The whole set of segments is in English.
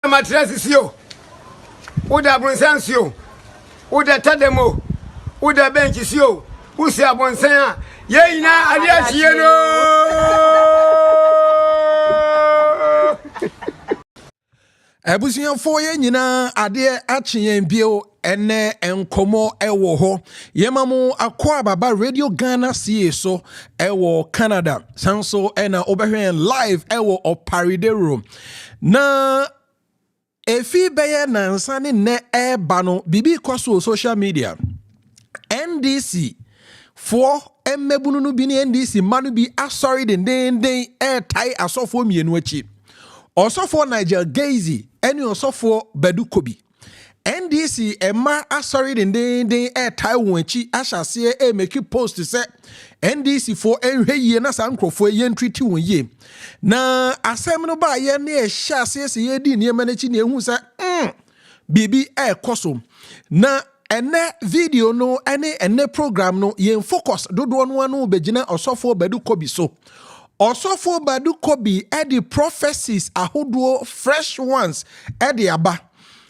matrasio. Uda Bronsansio. Uda Tademo. Uda Benchisio. Usi Abonsana. Yena Adiasiero. Ebusian for ye nyina ade achiyen bio ene enkomo ewo ho yemamu akwa baba Radio Ghana CA so ewo Canada sanso ena obehwen live ewo Oparidero na efi beye na nsane ne eba no bibi kwaso social media NDC for emmebunu no bi ne NDC manu bi asori den tai asofo mienu achi osofo Nigel Gazy eni osofo Badu Kobi NDC Emma asori den tai wonchi ahase make post say NDC for enhwe yie na sankrofo ye ntreat won yie na asem no ba ye na ehase se ye di niema na chi na ehu say bibi ekoso na ene video no ene program no yen focus dodo no anu begina osofo Badu Kobi so Osofo Badu Kobi the prophecies ahodo fresh ones the aba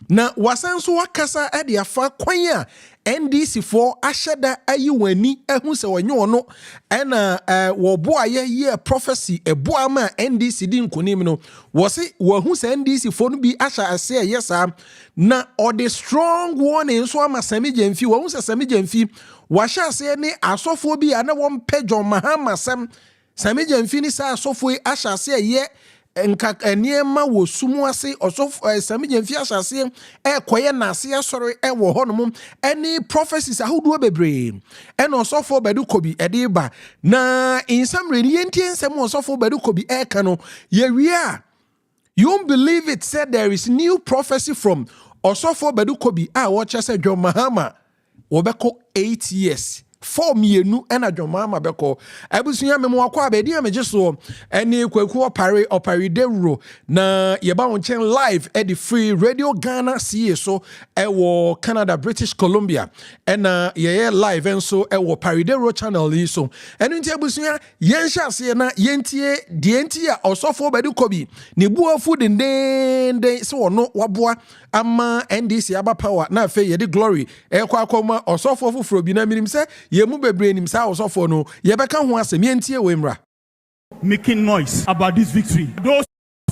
na wasanso wakasa the afa kwanya NDC for asheda ayiwani ehu se wonye ono ena wobo aye prophecy eboa ma NDC di nkonim no wose wahu se NDC for no bi asha ase yesa na the strong warning so ama Sammy Gyamfi wahu se Sammy Gyamfi washa ase ne asofo bi ana won pejon Mahama Sammy Gyamfi ni sa asofo ahase ye nka eniema wo sumu ase osofo Sammy Gyamfi ahase koye na ase asori wo honom any prophecies ahodo bebre ena osofo Badu Kobi ede ba na insam reni yentie nsem osofo Badu Kobi ka no ye wia you won't believe it said there is new prophecy from osofo Badu Kobi watch say John Mahama wobeko 8 years 4 mienu ena John Mahama beko abusunya memo akwa abedi amejeso eni kwaku Oparidero na yeba wonchen live at the free Radio Ghana CA so ewo Canada British Columbia ena ye live enso ewo Oparidero channel so enu nti abusunya yensha se na yentie de entia osofo Badu Kobi ne buafu den so ono waboa ama NDC aba power na fe ye the glory ekwa akoma osofo fufuro bi na minim se yemu bebre nim sa osofo no ye beka ho asem yentie wemra making noise about this victory. Those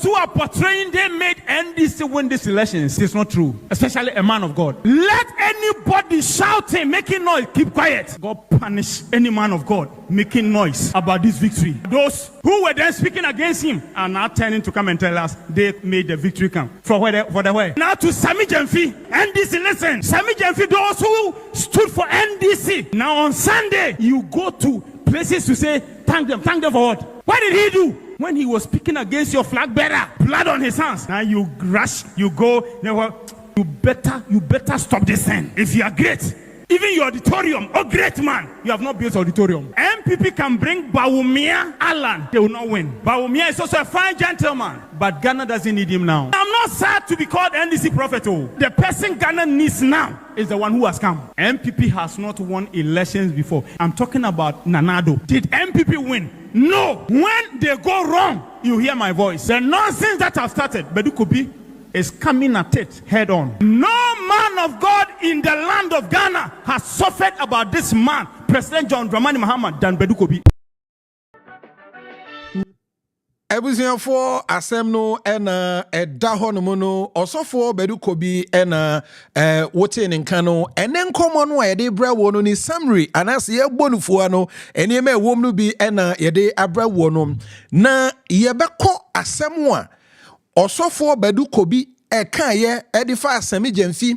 who are portraying they made NDC win this elections is not true, especially a man of God. Let anybody shouting, making noise, keep quiet. God punish any man of God making noise about this victory. Those who were then speaking against him are now turning to come and tell us they made the victory come. For the way. Now to Sammy Gyamfi, NDC, listen. Sammy Gyamfi, those who stood for NDC. Now on Sunday, you go to places to say, thank them for what? What did he do? When he was speaking against your flag bearer, blood on his hands. Now you rush, you go, you better stop this thing. If you are great, even your auditorium, great man, you have not built auditorium. MPP can bring Bawumia Alan, they will not win. Bawumia is also a fine gentleman, but Ghana doesn't need him now. I'm not sad to be called NDC prophet. The person Ghana needs now is the one who has come. MPP has not won elections before. I'm talking about Nanado. Did MPP win? No. When they go wrong, you hear my voice. The nonsense that I've started, Badu Kobi is coming at it head on. No man of God in the land of Ghana has suffered about this man, President John Dramani Mahama, than Badu Kobi. Ebusian for asem no ena eda ho no no osofo Badu Kobi ena wote nka no ene nkomo no ye de bra wo no ni summary anase ye bonufu no ene me wom no bi ena ye de abra wo no na ye beko asem a osofo Badu Kobi ekaye edifa Sammy Gyamfi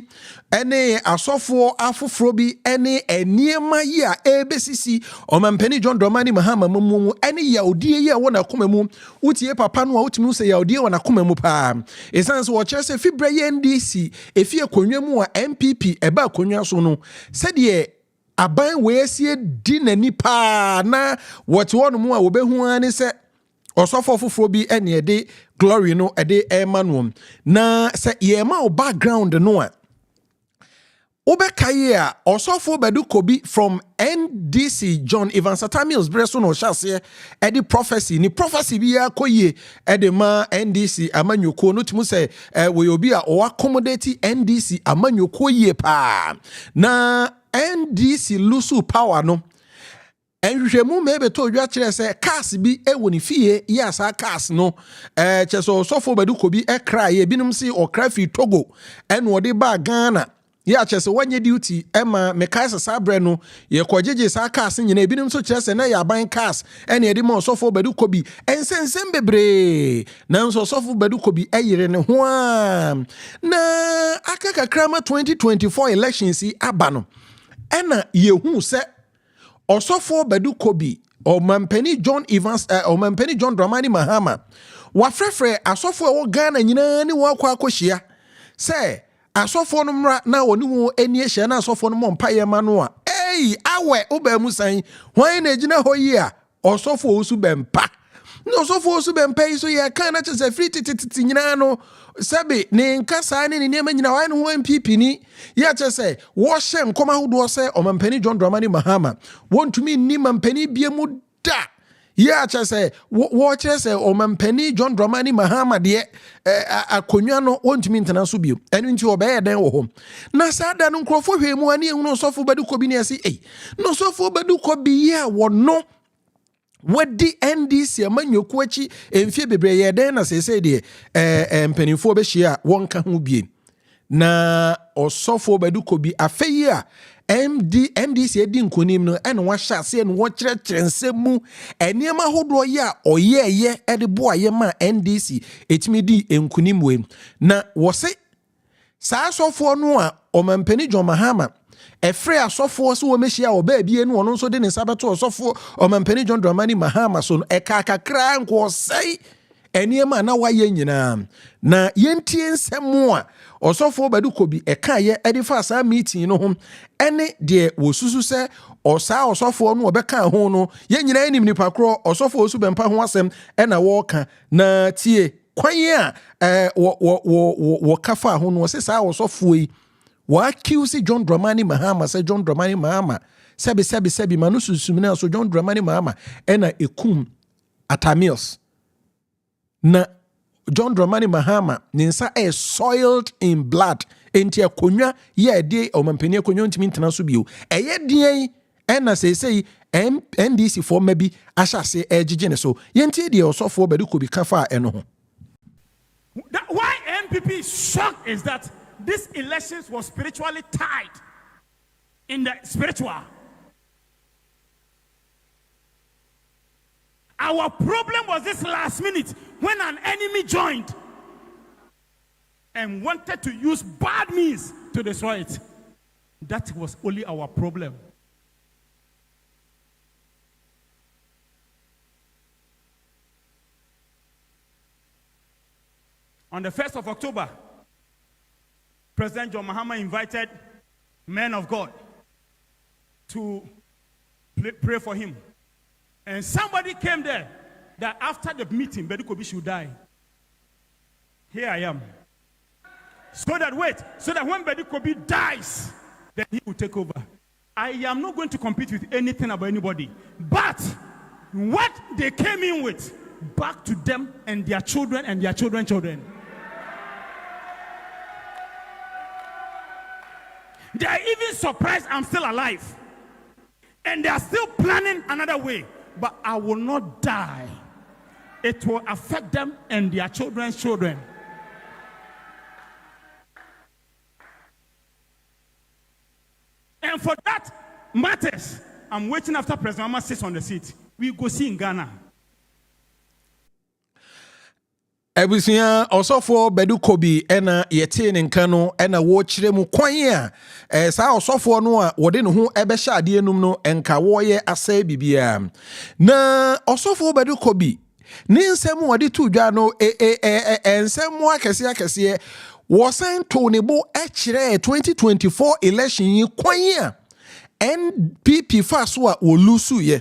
ene asofo afoforo bi ene eniema yi a ebesisi omampani John Dramani Mahama mumu ene yaudie yi a wona komemu utie papa no a utimi se yaudie wona komemu pa esanse wo kire se fibre ye NDC efie konwa mu a MPP eba konwa so no se de aban we esie di nani pa na wote wono mu a wobehu ani se osofo foforo bi ene ede glory no ede emanuom na se ye ma o background no a Obekaye a Osofo Badu Kobi from NDC John Evans Samuels Breso no Shase edi prophecy ni prophecy bi akoye edi ma NDC amanyoko no timu se we obi a o accommodate NDC amanyoko ye pa na NDC lusu power no enhwehwemu mebe to dwa kire se cars bi ewo ni fie ya sa cars no cheso Osofo Badu Kobi kra ye binum si okra fi Togo eno ode ba Ghana ya chese wanye duty ema mekaisa sabre no ye kojeje sa cars nyina ebinum so chese na ya ban cars ene ede ma Osofo Badu Kobi ensensem bebre na nso Osofo Badu Kobi eyire ne ho a na akaka krama 2024 elections aba no ena yehu se Osofo Badu Kobi Omampeni John Evans Omampeni John Dramani Mahama wafrefre asofo e wo Ghana nyina ni wo akwa akohia se asofo no mra na woni wo eni ehia na asofo no mompaye ma no a awe oba mu san hwan na gina ho yi a Osofo Owusu Bempah no Osofo Owusu Bempah so ye kan na chese free tititi nyina no sabe ne nkasa ne nema nyina wan ho MPP ni ya chese wo hye nkoma hodo se Omampani John Dramani Mahama wontumi ni mampani biemu da ya chese wo chese Omampani John Dramani Mahama de akonwa no wontumi ntena so bio enu nti obeye den wo ho na sada no nkrofo hwemu ani ehunu Osofo Badu Kobi ne ase no Osofo Badu Kobi ya wo no wadi NDC amanyoko achi emfie bebre ye den na sese de mpanimfo be hia wonka ho bie na Osofo Badu Kobi afeyi a NDC edi nkonim no ene wa hyase ene wo kyerɛkyerɛ nsɛmu eniema hodo ye a oyeye ede boaye ma NDC etimi di nkonim we na wo se saa asofo no a Omampani John Mahama efre asofo so wo mehia oba bie no ono nso de ne sabeto asofo Omampani John Dramani Mahama so no ekakakra nko sei eniema na waye nyina na yentie nsɛm a Osofo Badu Kobi ekaye edifa saa meeting no ho ene de wosusu se osa Osofo no obeka ho no ye nyina enim nipa kro Osofo Owusu Bempah ho asɛm ena wo ka na tie kwan a wo kafa ho no se saa Osofo yi wa accuse John Dramani Mahama se John Dramani Mahama sebi manu susumina so John Dramani Mahama ena ekum Atamios na John Dramani Mahama ninsa soiled in blood enti akonwa ye de Omampani akonwa ntimi ntena so bio eye dien ena sei NDC for maybe ashase ejije ne so yenti de Osofo Badu Kobi kafa eno ho. Why MPP is shocked is that this elections was spiritually tied in the spiritual. Our problem was this last minute when an enemy joined and wanted to use bad means to destroy it. That was only our problem. On the 1st of October, President John Mahama invited men of God to pray for him. And somebody came there that after the meeting, Badu Kobi should die. Here I am. So that when Badu Kobi dies, then he will take over. I am not going to compete with anything about anybody. But what they came in with, back to them and their children and their children's children. They are even surprised I'm still alive. And they are still planning another way. But I will not die. It will affect them and their children's children. And for that matters, I'm waiting after President Mahama sits on the seat. We go see in Ghana. Ebusia Osofo Badu Kobi ena yete ne nka no ena wo kire mu kwan a saa Osofo no a wode ne ho ebehya ade enum no enka wo ye asa bibia na Osofo Badu Kobi ne nsem wode tu dwa no ensem akese wo sen to ne bo e kire 2024 election yi kwan a NPP fa so a wo lusu ye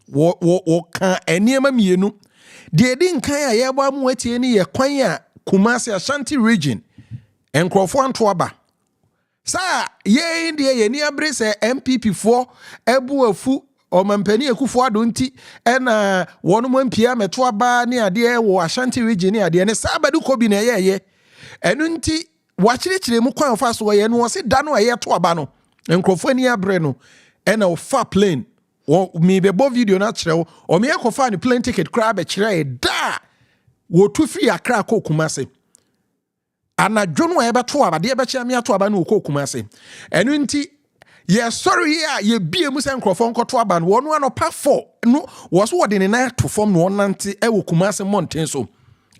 wo ka eniema mienu de din kan a yeba mu atie ni ye kwan a Kumasi Ashanti region enkrofo anto aba Sa ye India ye ni abre se MPP 4 ebu afu omampani ekufo ado nti ena wono mo mpia meto aba ne ade wo Ashanti region ne ade ne sa Badu Kobi na ye enu nti wakyerechire mu kwan fa so ye no se da no ye to aba no nkrofo ni abre no ena o fa plane wo mi be bo video na kyerɛ o me ekofa ni plane ticket kra be kyerɛ da wo tu free Accra ko Kumase anadwo no ebeto aba de ebekyerɛ me ato aba no ko Kumase enu nti ye sorry ya ye bie mu se nkrofo nkoto aba no wono anopa 4 no wo so wode ne na to form no nante e wo Kumase mountain so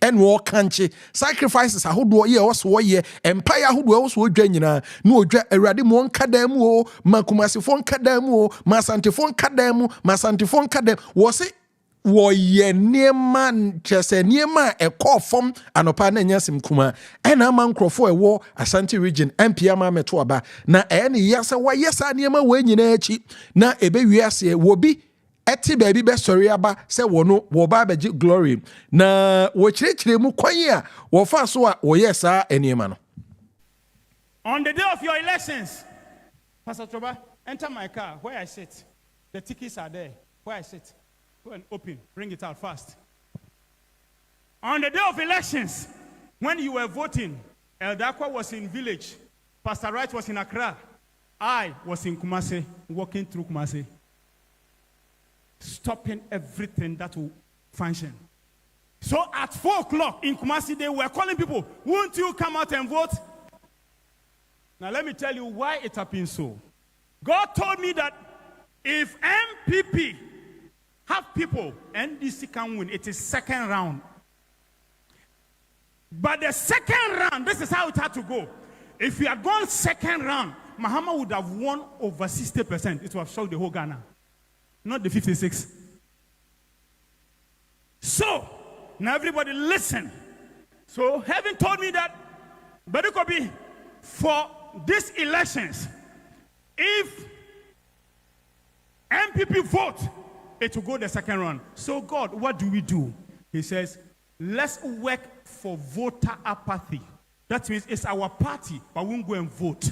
en wo kanche sacrifices ahodo ye wo so ye empire ahodo wo so dwa nyina na odwa awurade mo nkadam o Kumase fo nkadam o Asante fo nkadam Asante fo nkadam wo se wo ye niema chese niema ekọ fom anopa na nyasim kuma ena ma nkrofo ewo Asante region MPA ma meto aba na ene yasa wa yesa niema we nyina achi na ebe wiase wo bi eti baby be sorry aba se wono wo ba beji glory na wo kyerɛkyerɛ mu kwan a wo fa so a wo yesa eniema no. On the day of your elections, Pastor Troba, enter my car where I sit. The tickets are there where I sit. Go and open, bring it out fast. On the day of elections, when you were voting, Eldakwa was in village, Pastor Wright was in Accra, I was in Kumase, walking through Kumase, stopping everything that will function. So at 4 o'clock in Kumasi, they were calling people, won't you come out and vote? Now let me tell you why it happened so. God told me that if MPP have people, NDC can win. It is second round. But the second round, this is how it had to go. If we had gone second round, Mahama would have won over 60%. It would have shocked the whole Ghana. Not the 56. So, now everybody listen. So, heaven told me that, Badu Kobi, for these elections, if MPP vote, it will go the second round. So God, what do we do? He says, let's work for voter apathy. That means it's our party, but we won't go and vote.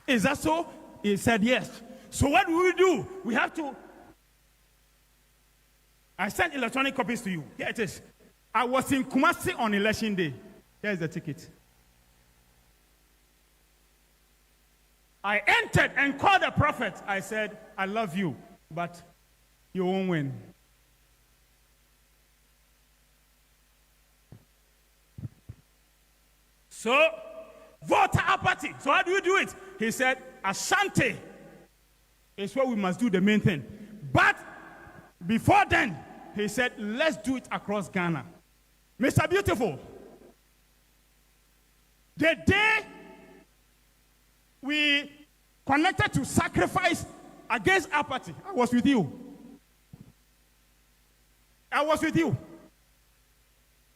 Is that so? He said yes. So what do we do? We have to... I sent electronic copies to you. Here it is. I was in Kumasi on election day. Here's the ticket. I entered and called the prophet. I said, I love you, but you won't win. So, voter apathy. So how do you do it? He said, Ashanti is where we must do the main thing. But before then, he said, let's do it across Ghana. Mr. Beautiful, the day we connected to sacrifice against apathy, I was with you. I was with you.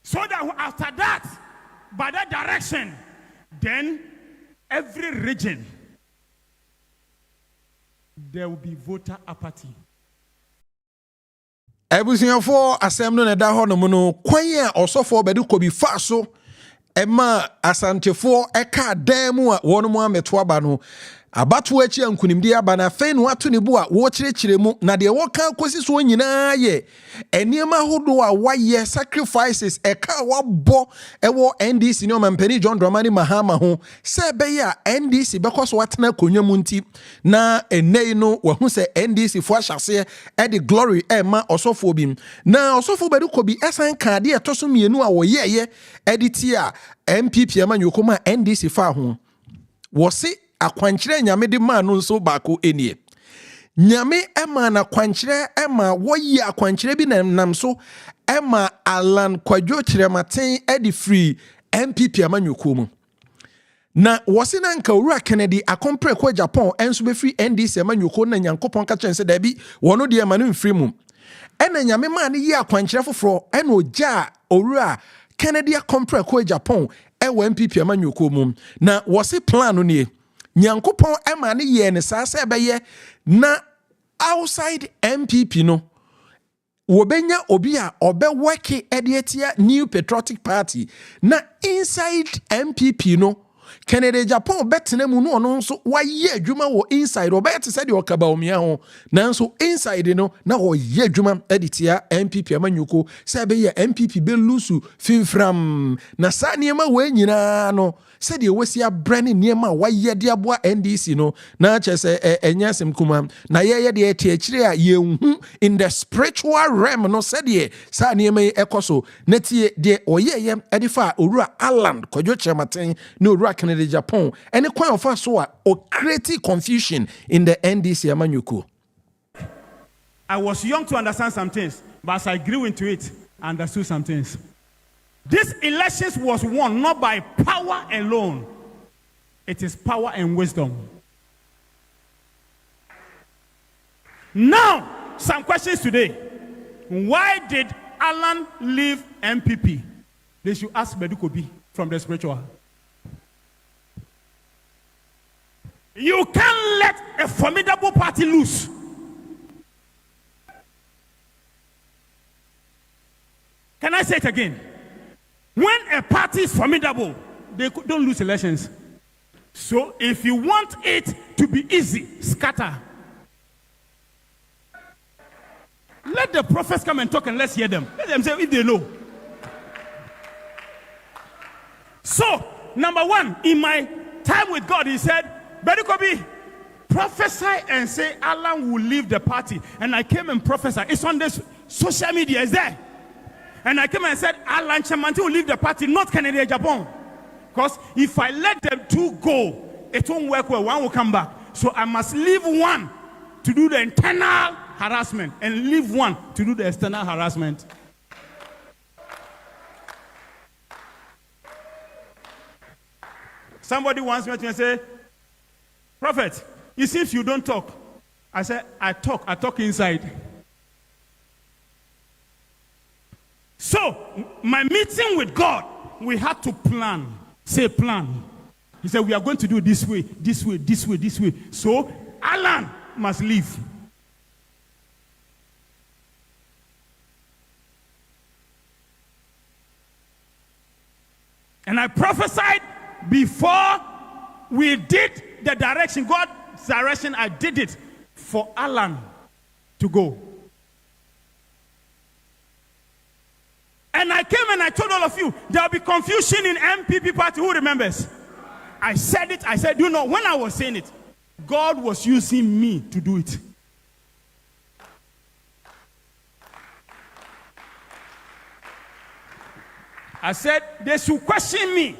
So that after that, by that direction, then every region, there will be voter apathy. Ebusiafo asem no na da ho no no kwan a osofo Badu Kobi fa so ema asantefo eka dan mu a wono mu ameto aba no abato achi ankunimdi aba na fe no ato ne bu a wo kyerɛkyerɛ mu na de wo kan kosi so nyinaa ye eniema hodo a waye sacrifices eka wabɔ ewo NDC ne omampani John Dramani Mahama ho se be ya NDC bekoso watena konwa mu nti na enei no wa hu se NDC fo ahyase e de glory e ma osofo bi na osofo Badu Kobi esan ka de etoso mienu a wo yeye editi a MPP amanyokoma NDC fa ho wo se akwankyerɛ nyame de ma no nso baako enie nyame ema na kwankyerɛ ema woyi akwankyerɛ bi nam so ema Alan Kwadwo Kyerematen edi free MPP amanyoko mu na wose na nka owura Kennedy akompre kwa Japan enso be free NDC amanyoko na nyankopon ka kyerɛ nse da bi wono de ema no mfiri mu ena nyame ma ne yi akwankyerɛ foforo ena ogya owura Kennedy akompre kwa Japan ewo MPP amanyoko mu na wose plan no nie Nyankopon ema ne ye ne saa se beye na outside MPP no wobenya obi a obeweke edietia New Patriotic Party na inside MPP no Kennedy Japan betene mu no ono nso waye adwuma wo inside obet said your kabaomia ho nanso inside no na wo ye adwuma editia MPP amanyuko se be ye MPP be lusu finfram na sa niema we nyina no said ye wasi abrane niema waye de aboa NDC no na chese enyasem kuma na ye de etiachire a ye hu in the spiritual realm no said ye sa niema ekoso na tie de oyeye edifa owura Alan kwadwo chematen no owura Kennedy Japan any kind of us or create confusion in the NDC amanyuko. I was young to understand some things, but as I grew into it, I understood some things. This elections was won not by power alone. It is power and wisdom. Now, some questions today. Why did Alan leave MPP? They should ask Badu Kobi from the spiritual. You can't let a formidable party lose. Can I say it again? When a party is formidable, they don't lose elections. So if you want it to be easy, scatter. Let the prophets come and talk and let's hear them. Let them say if they know. So, number one, in my time with God, he said, Badu Kobi, prophesy and say Alan will leave the party. And I came and prophesied. It's on this social media, is there? And I came and said Alan Chamanti will leave the party, not Kennedy Japan. Because if I let them two go, it won't work well. One will come back. So I must leave one to do the internal harassment and leave one to do the external harassment. Somebody wants me to say, Prophet, you see if you don't talk. I said, I talk inside. So, my meeting with God, we had to plan. Say plan. He said, we are going to do this way, this way, this way, this way. So, Alan must leave. And I prophesied before we did the direction, God's direction, I did it for Alan to go. And I came and I told all of you, there will be confusion in MPP party. Who remembers? I said it. I said, you know, when I was saying it, God was using me to do it. I said, they should question me.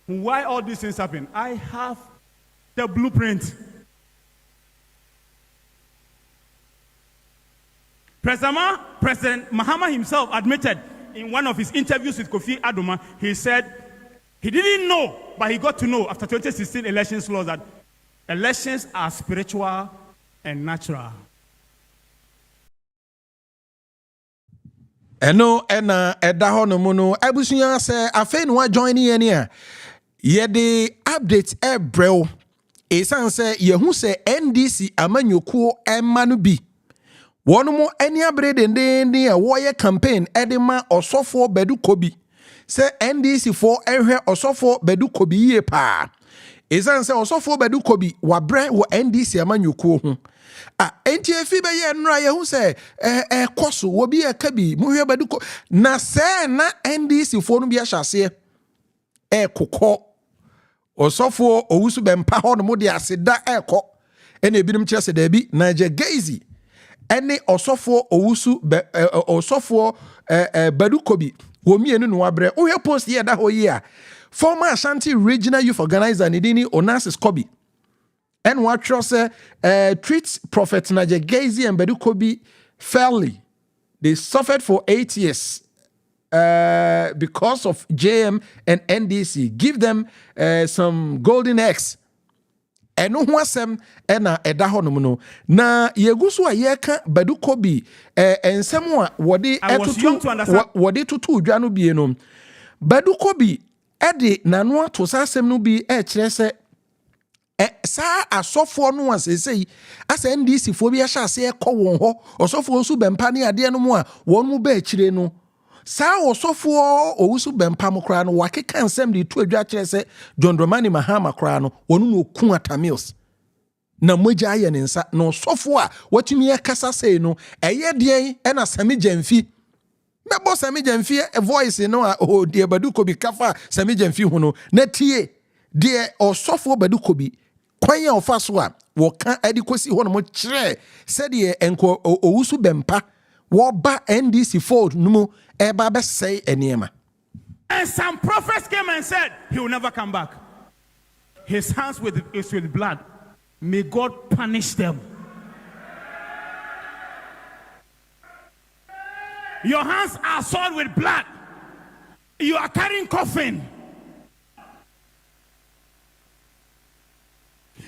Why all these things happen? I have the blueprint. President Mahama himself admitted in one of his interviews with Kofi Adoma, he said he didn't know, but he got to know after 2016 elections laws that elections are spiritual and natural. Eno ena edaho no muno abusunya se afa no join ene a ye de update ebrel esan se yehu se NDC amanyokuo emma no bi wono mo ani abre denden a wo ye campaign edema osofo Badu Kobi se NDC for ehwe osofo Badu Kobi ye pa esan se osofo Badu Kobi wabre wo NDC amanyokuo ho enti efi be ye nra ye hu se koso wo bi kabi mu hwe Badu Kobi na se na NDC fo no bi ahase kokọ osofo Owusu Bempah ho no mo de aseda ekọ ene ebinim kire se da bi Niger Gezi ene osofo Owusu osofo Badu Kobi wo mienu no wabre wo hwe post ye da ho yi a former Ashanti Regional Youth Organizer Nidini Onassis Kobi and what you say treats Prophet Niger Gezi and Badu Kobi fairly. They suffered for 8 years because of JM and NDC. Give them some golden eggs. And no one sem ena edaho no no na yeguso a yeka Badu Kobi ensem a wode etutu wode tutu dwa no bie no Badu Kobi ede nano ato sasem no bi e kire se Sa asofo no asesei asa NDC fo bi ahya ase ekọ won ho osofo Owusu Bempah ne ade no mu a won mu ba akire no sa osofo Owusu Bempah mo kra no wakeka nsem de tu adwa kire se John Dramani Mahama kra no wonu no ku atamils na moja aye ne nsa na osofo a watumi akasa sei no eye de e na Sammy Gyamfi mebo Sammy Gyamfi a voice no a de Badu Kobi kafa Sammy Gyamfi hu no na tie de osofo Badu Kobi kwanya ofa so a woka adikosi ho no mo kire said ye enko Owusu Bempah wo ba NDC fold no mu eba be say eniema. And some prophets came and said he will never come back. His hands is with blood. May God punish them. Your hands are soiled with blood. You are carrying coffin.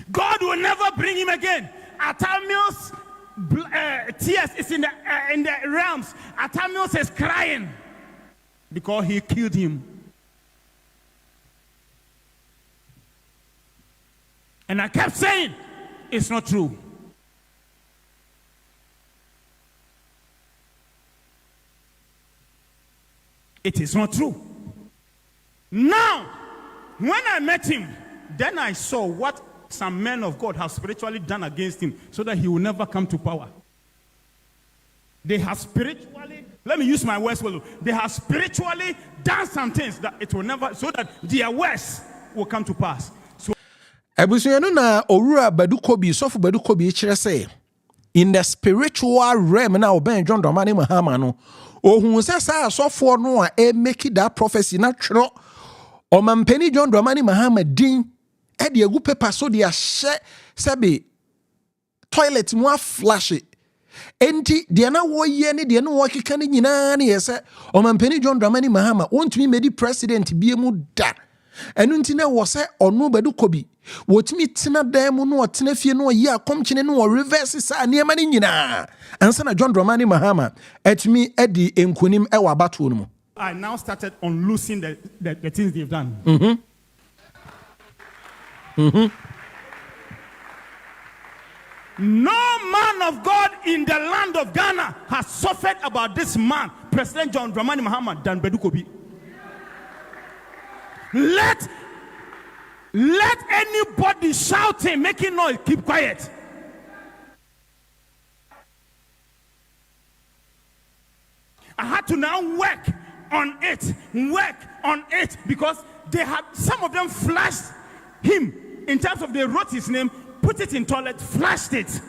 God will never bring him again. Atamil's tears is in the realms. Atamils is crying because he killed him. And I kept saying, it's not true. It is not true. Now, when I met him, then I saw what some men of God have spiritually done against him so that he will never come to power. They have spiritually, let me use my words well, they have spiritually done some things that it will never, so that their words will come to pass. So, Ebusuanu na Owura Badu Kobi, Sofu Badu Kobi kire say, in the spiritual realm na oben John Dramani Mahama no, ohun se sa asofo no a make that prophecy na twero omampeni John Dramani Mahama din e de egu paper so de ahye sebe toilet mu flash enti de na wo ye ne de no wo keka ne nyina ne yese omampeni John Dramani Mahama wontumi medi president biemu da enu nti na wo se onu Badu Kobi wotumi tena dan mu no tena fie no yi akomkyene no reverse sa niema ne nyina ansa na John Dramani Mahama etumi edi enkonim e wa bato no mu. I now started on losing the things they've done. No man of God in the land of Ghana has suffered about this man, President John Dramani Mahama, than Badu Kobi. Let anybody shouting, making noise, keep quiet. I had to now work on it, because they had, some of them flashed him in terms of they wrote his name, put it in toilet, flashed it.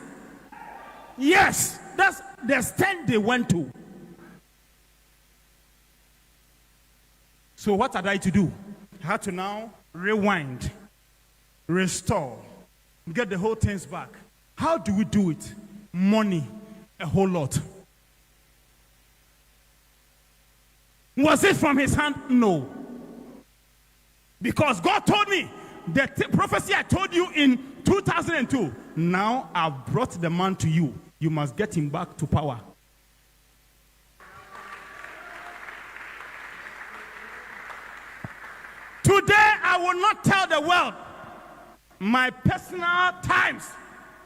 Yes, that's the extent they went to. So what had I to do? I had to now rewind, restore, get the whole things back. How do we do it? Money, a whole lot. Was it from his hand? No. Because God told me, the prophecy I told you in 2002, now I've brought the man to you. You must get him back to power. Today, I will not tell the world my personal times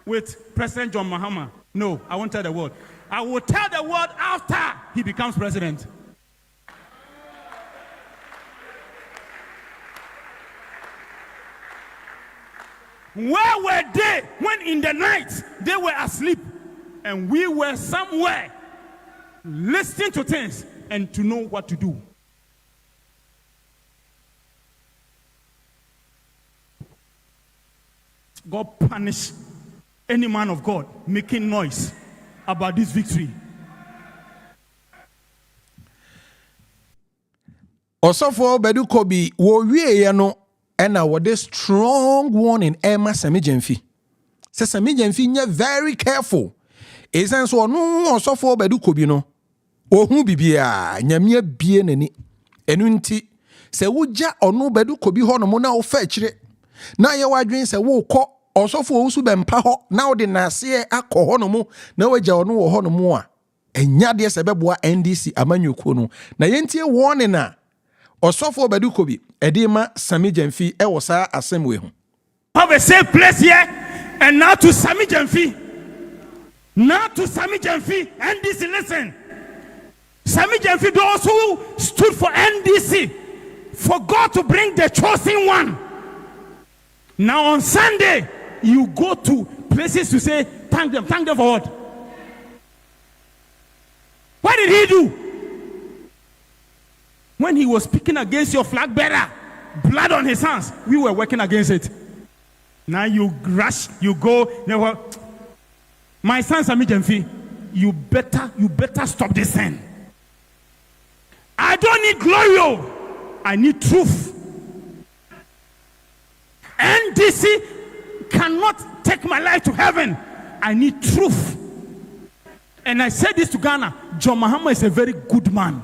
with President John Mahama. No, I won't tell the world. I will tell the world after he becomes president. Where were they when in the night they were asleep and we were somewhere listening to things and to know what to do? God punish any man of God making noise about this victory. Osofo Badu Kobi wo wie no ena wo de strong warning Emma Sammy Gyamfi. Say Sammy Gyamfi nye very careful. Esan so no Osofo Badu Kobi no ohun bibia nyame abie nani. Enu nti se wogya ono Badu Kobi ho no mo na wo fa kire. Na ye wadwen se wo kọ Osofo Owusu Bempah ho na wo de nase akọ ho no mo na wagya ono wo ho no mo a enya de se beboa NDC amanyuko no na yentie warning na Osofo Badu Kobi edema Sammy Gyamfi e wo saa asemwe ho. have a safe place here. And now to Sammy Gyamfi. Now to Sammy Gyamfi. NDC, listen. Sammy Gyamfi, those who stood for NDC, for God to bring the chosen one. Now on Sunday, you go to places to say, thank them. Thank them for what? What did he do? When he was speaking against your flag bearer, blood on his hands, we were working against it. Now you rush, you go. My son Sammy Gyamfi, you better stop this thing. I don't need glory, I need truth. NDC cannot take my life to heaven. I need truth. And I said this to Ghana. John Mahama is a very good man.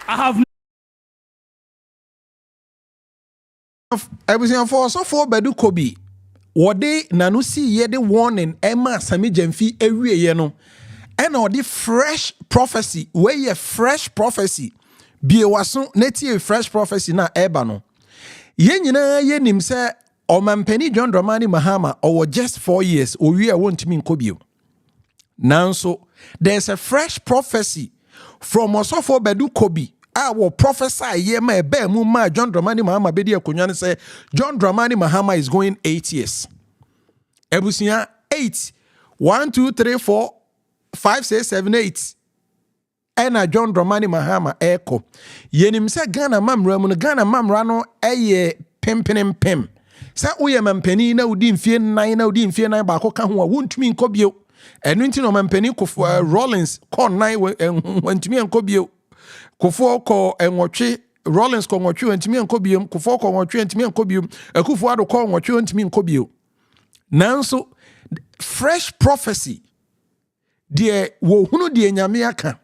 I have everything for Badu Kobi. What they nanu see ye the warning Emma Sammy Gyamfi every year no. And all the fresh prophecy, where ye fresh prophecy. Be waso neti fresh prophecy na eba no. Ye nyina ye nim se omampani John Dramani Mahama or just 4 years or we won't mean Kobi. Now so there's a fresh prophecy from Osofo Badu Kobi. I will prophesy ye me be mu ma John Dramani Mahama be dia kunyan say John Dramani Mahama is going 8 years. Ebusia 8 1 2 3 4 5 6 7 8. Ena John Dramani Mahama eko. Yenim se Ghana mamra mu Ghana mamra no eye pem. Sa uye mampani na udi mfie 9 na udi mfie 9 ba ko ka ho a wontumi nkobio. Enu nti no mampani ko Rollins ko 9 wontumi nkobio. Kofo ko enwotwe Rollins ko nwotwe ntimi nkobiem kofo ko nwotwe ntimi nkobiem akufo ado ko nwotwe ntimi nkobiem nanso fresh prophecy de wo hunu de nyame aka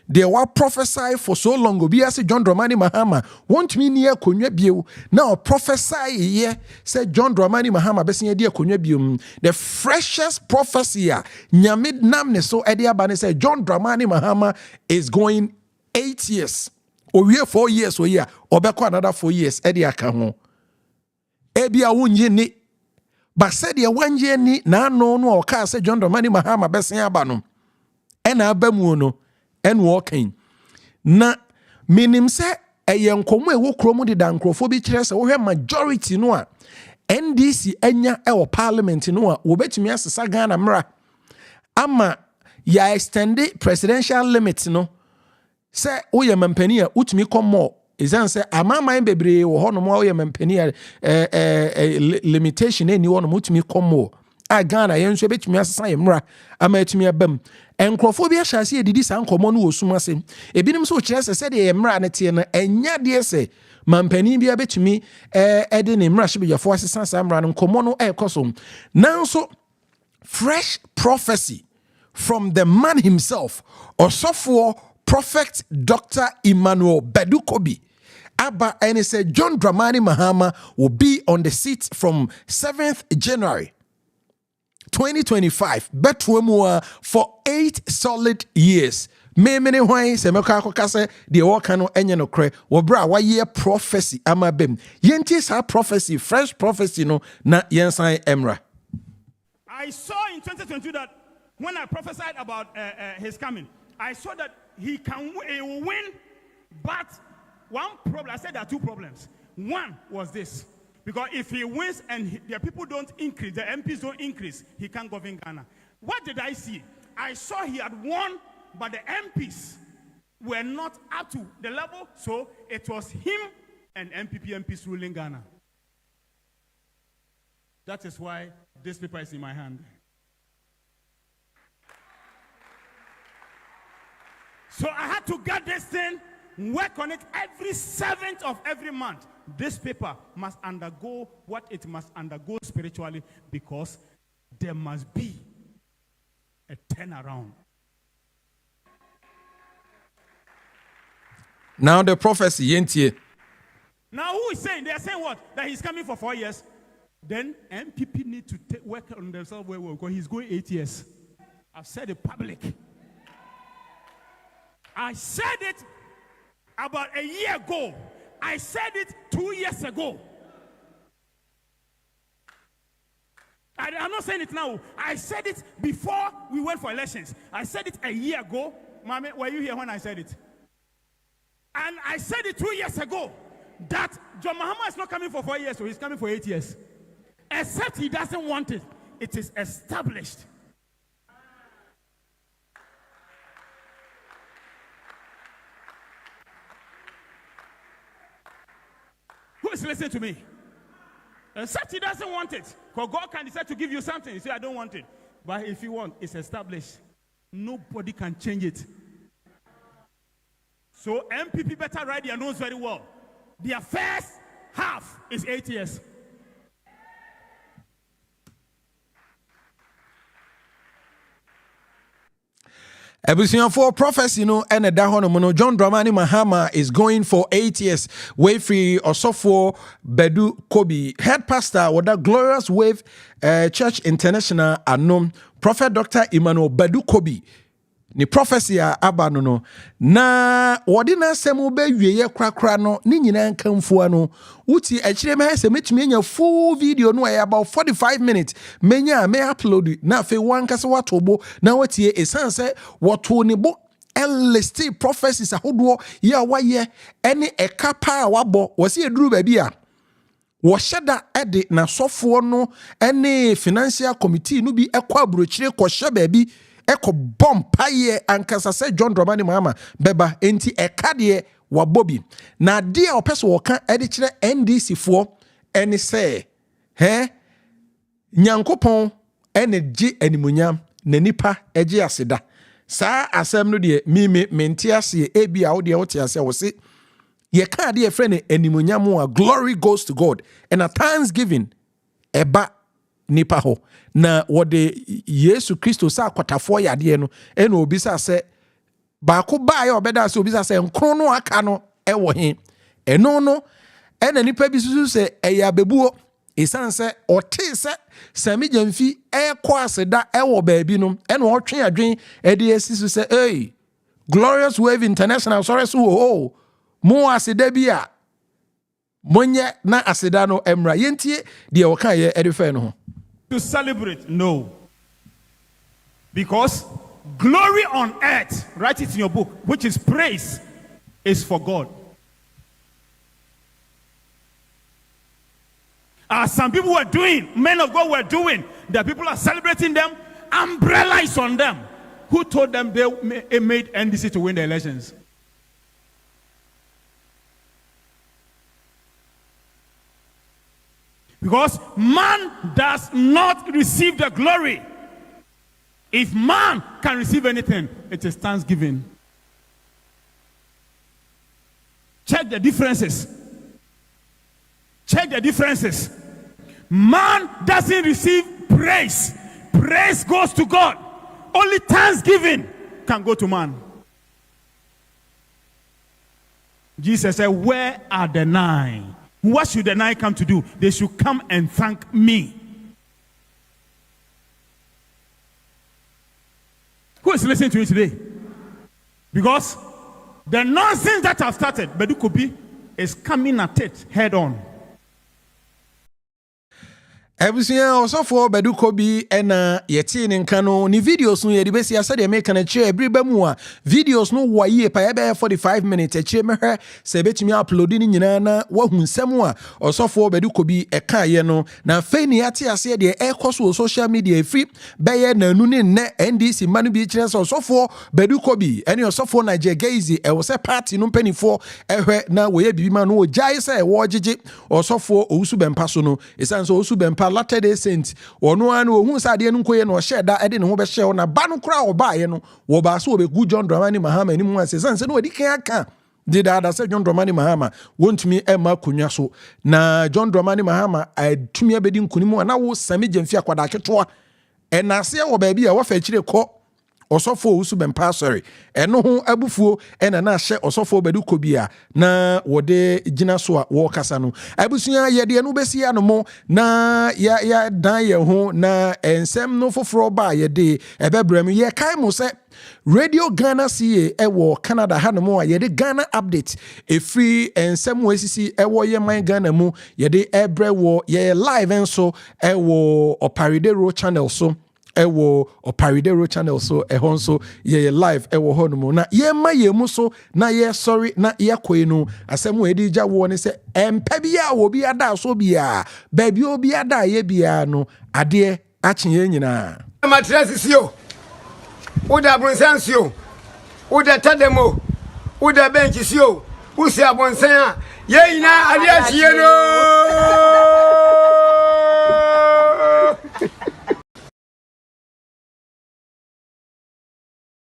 de wa prophesy for so long obi ase John Dramani Mahama want me near konwa bio now prophesy ye say John Dramani Mahama besin de konwa bio the freshest prophecy nyame nam ne so e de aba ne say John Dramani Mahama is going 8 years. Or we 4 years or year. Or back another 4 years. Eddie Akaho. Ebia 1 year ni. But said ya 1 year ni na no or car say John Dramani Mahama besin abano. Ena abamuno. En walking. Na minim se eyen komo ewo kromo de dankrofo kire se wo majority no a NDC enya e wo parliament no a wo betumi asesa Ghana mra. Ama ya extend presidential limit no. Say oye mampani a utumi komo izan say amama bebre wo hono mo oye mampani limitation eni wono utumi komo a Ghana yenso betumi asesa yemra ama etumi abam enkrofo bi ahase edidi san komo no osuma sem ebinim so kire se de yemra na tie na enya de se mampani bi abetumi ede ne mra hye befo asesa samra no komo no ekosom nanso fresh prophecy from the man himself Osofo Prophet Dr. Emmanuel Badu Kobi Abba and he said John Dramani Mahama will be on the seat from 7th January 2025 Betwemua for 8 solid years. Many why se meka akokase de work no enye no kre wo bra wa ye prophecy amabem yenti sa prophecy fresh prophecy no na yensan emra. I saw in 2022 that when I prophesied about his coming, I saw that he will win, but one problem, I said there are 2 problems. One was this, because if he wins and the people don't increase, the MPs don't increase, he can't govern Ghana. What did I see? I saw he had won, but the MPs were not up to the level, so it was him and MPs ruling Ghana. That is why this paper is in my hand. So I had to get this thing, work on it every 7th of every month. This paper must undergo what it must undergo spiritually, because there must be a turnaround. Now the prophecy, yentie. Now who is saying? They are saying what? That he's coming for 4 years. Then MPP need to work on themselves well, because he's going 8 years. I've said it public. I said it about a year ago. I said it 2 years ago. I'm not saying it now. I said it before we went for elections. I said it a year ago. Mommy, were you here when I said it? And I said it 2 years ago that John Mahama is not coming for 4 years, so he's coming for 8 years. Except he doesn't want it. It is established. Who is listening to me? Except he doesn't want it. Because God can decide to give you something. You say, I don't want it. But if you want, it's established. Nobody can change it. So MPP better write their nose very well. Their first half is 8 years. For prophecy, and a dahono John Dramani Mahama is going for 8 years. Wave free or so for Badu Kobi, head pastor with the Glorious Wave Church International, and Prophet Dr. Emmanuel Badu Kobi. Ni prophecy aba no na wode na asem be wieye krakra no ni nyina nkamfo ano uti akire me hese metumi anya full video no about 45 minutes menya me upload na fe wankase watobo na watie esanse woto ne bo LST prophecies ahodo ye waye ene ekapa wabo wose eduru ba bia wo hyeda ede na sofo no ene financial committee no bi ekwa brochire ko hye ba bi Eko bompaye ankasa se John Dramani Mahama beba enti ekade wa bobi na dia opeso woka ede kire NDC fo eni se nyankopon ene gi animunyam na nipa eje aseda saa asem no de mimi menti ase ebia wo de wo te ase wo se ye ka de friend animunyam a glory goes to God and a thanksgiving eba nipa ho na wode Yesu Kristo sa kwatafo yade no ena obisa se baako ba ya obeda se obisa se nkron no aka no ewo he eno no ena nipa bi susu se eya bebuo esanse ote se Sammy Gyamfi ekọ aseda ewo baabi no ena otwe adwen ede asisu se hey Glorious Wave International sorry so mo aseda bi a monye na aseda no emra yentie de woka ye edefe no ho to celebrate? No. Because glory on earth, write it in your book, which is praise, is for God. As some people were doing, men of God were doing, the people are celebrating them, umbrella is on them. Who told them they made NDC to win the elections? Because man does not receive the glory. If man can receive anything, it is thanksgiving. Check the differences. Check the differences. Man doesn't receive praise. Praise goes to God. Only thanksgiving can go to man. Jesus said, where are the 9? What should the 9 come to do? They should come and thank me. Who is listening to me today? Because the nonsense that I've started, Badu Kobi is coming at it head on. Ebusia osofo Badu Kobi ena yeti ne nka no ni videos no ye de besi asa de make na che ebriba mu a videos no waye pa ye 45 minutes e che mehwe se betimi upload ni nyina na wahu nsem a osofo Badu Kobi eka ye no na fe ni ate ase de ekoso social media free beye na nu ne ne NDC manu bi kire se osofo Badu Kobi ene osofo na jegeizi e wo se party no mpanifo ehwe na wo ye bibima no wo jai se wo gege osofo Owusu Bempah so no esanso Owusu Bempah Latter-day Saints ono anu ohun sa de nko ye no hye da ede ne ho be hye na ba no kra oba ye no wo ba so obegu John Dramani Mahama ni mu ase sanse no odi kan aka de da se John Dramani Mahama wontumi ema konwa so na John Dramani Mahama atumi abedi nkunimu na wo Sammy Gyamfi akwada ketoa enase wo ba bi a wo fa kire kọ Osofo Owusu Bempah sorry eno ho abufuo ena na hye Osofo Badu Kobi a na wode gina so a wo kasa no abusua ye de no besi anomo na ya dan ye ho na ensem no foforo ba ye de ebebrem ye kai mo se Radio Ghana CA ewo Canada hanamo a ye de Ghana update free ensem wesisi ewo ye man Ghana mu ye de ebre wo ye live enso ewo Oparidero channel so ewo Oparidero channel so ehon so ye live ewo hono na ye ma ye mu so na ye sorry na ye koi no asem we di gya wo ne se empa bia wo bia da so bia ba bi obi ada ye bia no ade achen ye nyina matrasisio uda bronsansio uda tademo uda benchisio usi abonsan ye ina ade achie no